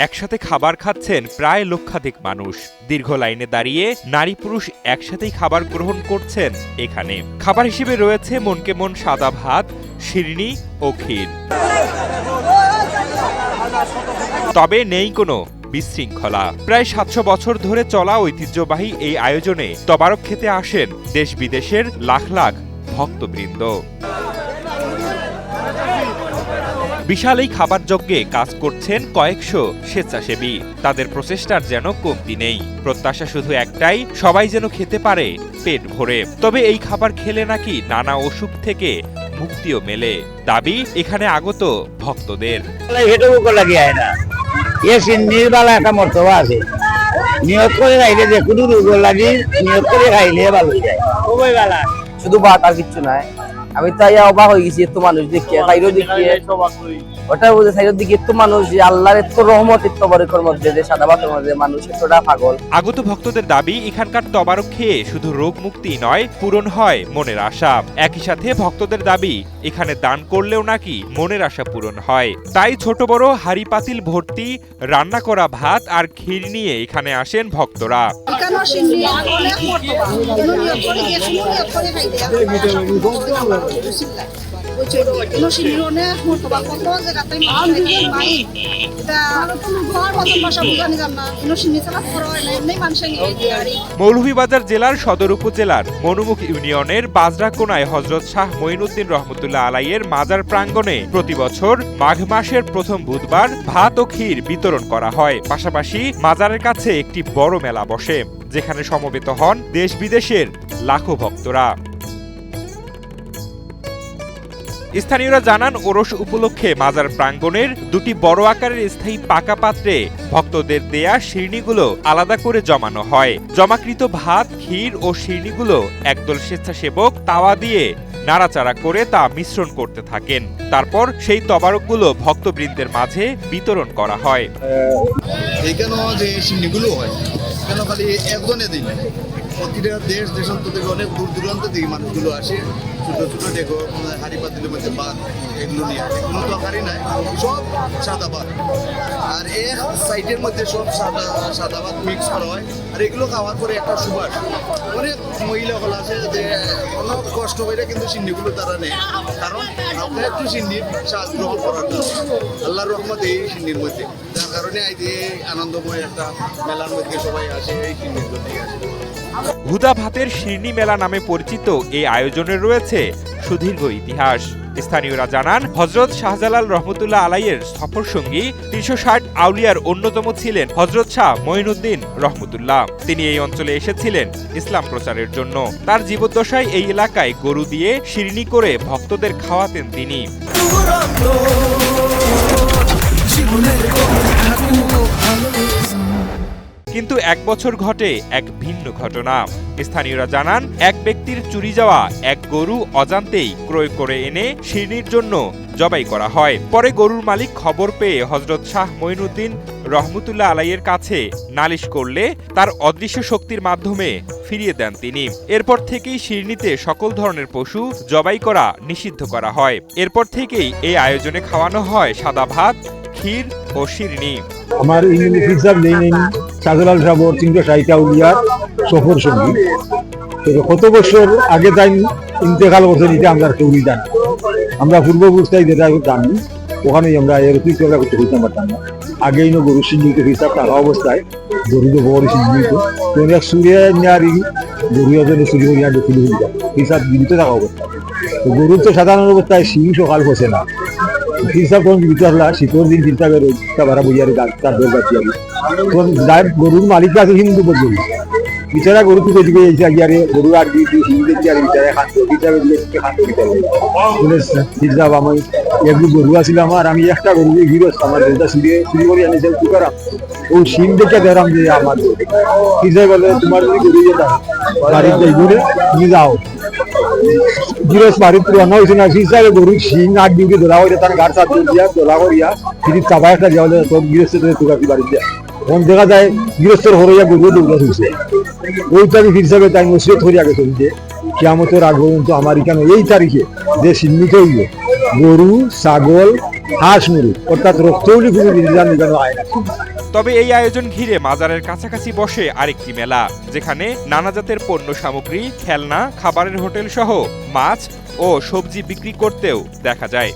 একসাথে খাবার খাচ্ছেন প্রায় লক্ষাধিক মানুষ। দীর্ঘ লাইনে দাঁড়িয়ে নারী পুরুষ একসাথেই খাবার গ্রহণ করছেন এখানে। খাবার হিসেবে রয়েছে মনকে মন সাদা ভাত, শিরনি ও ক্ষীর। তবে নেই কোনো বিশৃঙ্খলা। প্রায় ৭০০ বছর ধরে চলা ঐতিহ্যবাহী এই আয়োজনে তবারক খেতে আসেন দেশ বিদেশের লাখ লাখ ভক্তবৃন্দ। বিশাল এই খাবার যজ্ঞে কাজ করছেন কয়েকশো স্বেচ্ছাসেবী। তাদের প্রচেষ্টার যেন কমতি নেই। প্রত্যাশা শুধু একটাই, সবাই যেন খেতে পারে পেট ভরে। তবে এই খাবার খেলে নাকি নানা অসুখ থেকে মুক্তিও মেলে, দাবি এখানে আগত ভক্তদের। একটা মর্তবা আছে, নিয়ত করে খাইলে যে কোনো রোগ লাগি নিয়ত করে খাইলে ভালো হয়ে যায়। শুধু ভাত আর কিচ্ছু নাই। আমি তাই অবাক হয়ে গেছি, এত মানুষ দেখিয়ে সাইডও দেখিয়ে ওটা বুঝে সাইডের দিকে এত মানুষ, যে আল্লাহর এত রহমত এত বরকতের মধ্যে, যে সাদা ভাতের মধ্যে মানুষ এতটা পাগল। আগত ভক্তদের দাবি এখানকার তবারক খেয়ে শুধু রোগ মুক্তি নয়, পূরণ হয় মনের আশা। একই সাথে ভক্তদের দাবি এখানে দান করলেও নাকি মনের আশা পূরণ হয়। তাই ছোট বড় হাড়ি পাতিল ভর্তি রান্না করা ভাত আর ক্ষীর নিয়ে এখানে আসেন ভক্তরা। মৌলভীবাজার জেলার সদর উপজেলার মনুমুখ ইউনিয়নের বাজরাকোনায় হযরত শাহ মঈনুদ্দিন রহমতুল্লাহ আলাইয়ের মাজার প্রাঙ্গণে প্রতি বছর মাঘ মাসের প্রথম বুধবার ভাত ও ক্ষীর বিতরণ করা হয়। পাশাপাশি মাজারের কাছে একটি বড় মেলা বসে, যেখানে সমবেত হন দেশ বিদেশের লাখো ভক্তরা। স্থানীয়রা জানান, ওরস উপলক্ষে মাজার প্রাঙ্গণের দুটি বড় আকারের স্থায়ী পাকা পাত্রে ভক্তদের দেয়া শিরনিগুলো আলাদা করে জমানো হয়। জমাকৃত ভাত, ক্ষীর ও শিরনিগুলো একদল স্বেচ্ছাসেবক তাওয়া দিয়ে নাড়াচাড়া করে তা মিশ্রণ করতে থাকেন। তারপর সেই তবারকগুলো ভক্তবৃন্দের মাঝে বিতরণ করা হয়। এখানে যে শিরনিগুলো হয় কেন খালি একজনে দিন, প্রতিটা দেশ দেশান্তর থেকে অনেক দূর দূরান্ত থেকে মানুষগুলো আসে। ছোটো ছোটো দেখো হাড়ি পাতিলের মধ্যে ভাত এগুলো নিয়ে আসে, কোনো তরকারি নাই, সব সাদা ভাত। আর এক সাইডের মধ্যে সব সাদা ভাত মিক্স করা হয়। আর এগুলো খাওয়ার পরে একটা সুবাস, অনেক মহিলাগুলো আছে যে অনেক কষ্ট করে কিন্তু সিন্নিগুলো তারা নেয়, কারণ আমরা একটু সিন্নির স্বাদ গ্রহণ করার জন্য। আল্লাহর রহমত এই সিন্নির মধ্যে, যার কারণে এই যে আনন্দময় একটা মেলার মধ্যে সবাই আসে এই সিন্নির মধ্যে আসে। হুদা ভাতের শিরনি মেলা নামে পরিচিত এই আয়োজনের রয়েছে সুদীর্ঘ ইতিহাস। স্থানীয়রা জানান, হযরত শাহজালাল রহমতুল্লাহ আলাইয়ের সফর সঙ্গী ৩৬০ আউলিয়ার অন্যতম ছিলেন হযরত শাহ মঈনুদ্দিন রহমতুল্লাহ। তিনি এই অঞ্চলে এসেছিলেন ইসলাম প্রচারের জন্য। তার জীবদ্দশায় এই এলাকায় গরু দিয়ে শিরনি করে ভক্তদের খাওয়াতেন তিনি। কিন্তু এক বছর ঘটে এক ভিন্ন ঘটনা। স্থানীয়রা জানান, এক ব্যক্তির চুরি যাওয়া এক গরু অজান্তেই ক্রয় করে এনে শিরনির জন্য জবাই করা হয়। পরে গরুর মালিক খবর পেয়ে হযরত শাহ মঈনুদ্দিন রহমতুল্লাহ আলাইয়ের কাছে নালিশ করলে তার অদৃশ্য শক্তির মাধ্যমে ফিরিয়ে দেন তিনি। এরপর থেকেই শিরনিতে সকল ধরনের পশু জবাই করা নিষিদ্ধ করা হয়। এরপর থেকেই এই আয়োজনে খাওয়ানো হয় সাদা ভাত, ক্ষীর ও শিরনি। আমার শাহজালাল সাহেব ৩৬০ আউলিয়ার সফর সঙ্গী, কত বছর আগে তাই ইন্তেকাল করছেন, এটা আমরা কেউ জানি। আমরা পূর্বপুরুষটাই যেটা জানি, ওখানেই আমরা এর চিন্তা করতে হইতাম পারতাম না। আগেই গরু সিন্নিত হিসাব থাকা অবস্থায় গরু তো বড় সিন্নিত সুরিয়া নিয়ারি গরু এজনে চুরি করিয়া চুরি হয়ে যায় হিসাব জীবিত থাকা অবস্থায়। তো গরুর তো সাধারণ অবস্থায় সিং সকাল বসে না, হিসাব তখন জীবিত আসলা শীতর দিন চিন্তা করে ভাড়া বুঝিয়ারি তার দর বাঁচি আর গরুর মালিক আছে হিন্দু বলতে বিচারা গরু তুলে দিকে গিয়ারে গরু আর হিন্দু গিয়ারে বিচারে হিসাবে হিসাব আমি একটু গরু আছিল আমার, আমি একটা গরু গিরস আমার দুটা চুরি করে আনিছে কি করাম, ও সিম দেখে ধরাম যে আমার হিসাবে বলে তোমার যদি গরু যেটা বাড়ির যাই ঘুরে তুমি যাও গিরস বাড়ির পুরানো হয়েছে না, হিসাবে গরু সিং আট দিকে ধরা হয়েছে, তার গাড় সাত দিয়া ধরা করিয়া ফিরি চাপা একটা যাওয়া সব গৃহস্থ তুকাকি বাড়ি দিয়া তখন দেখা যায় গৃহস্থর হরিয়া গরু দৌড়া চলছে। ওইটাকে হিসাবে তাই নসিহত হয়ে আগে চলছে কিয়ামতের আগ পর্যন্ত আমার এখানে এই তারিখে যে চিহ্নিত হইল গরু, ছাগল, হাঁস মুরগ অর্থাৎ রক্তৌলি কোনো জিনিস আমি কেন হয় না। তবে এই আয়োজন ঘিরে মাজারের কাছাকাছি বসে আরেকটি মেলা, যেখানে নানা জাতের পণ্য সামগ্রী, খেলনা, খাবারের হোটেল সহ মাছ ও সবজি বিক্রি করতেও দেখা যায়।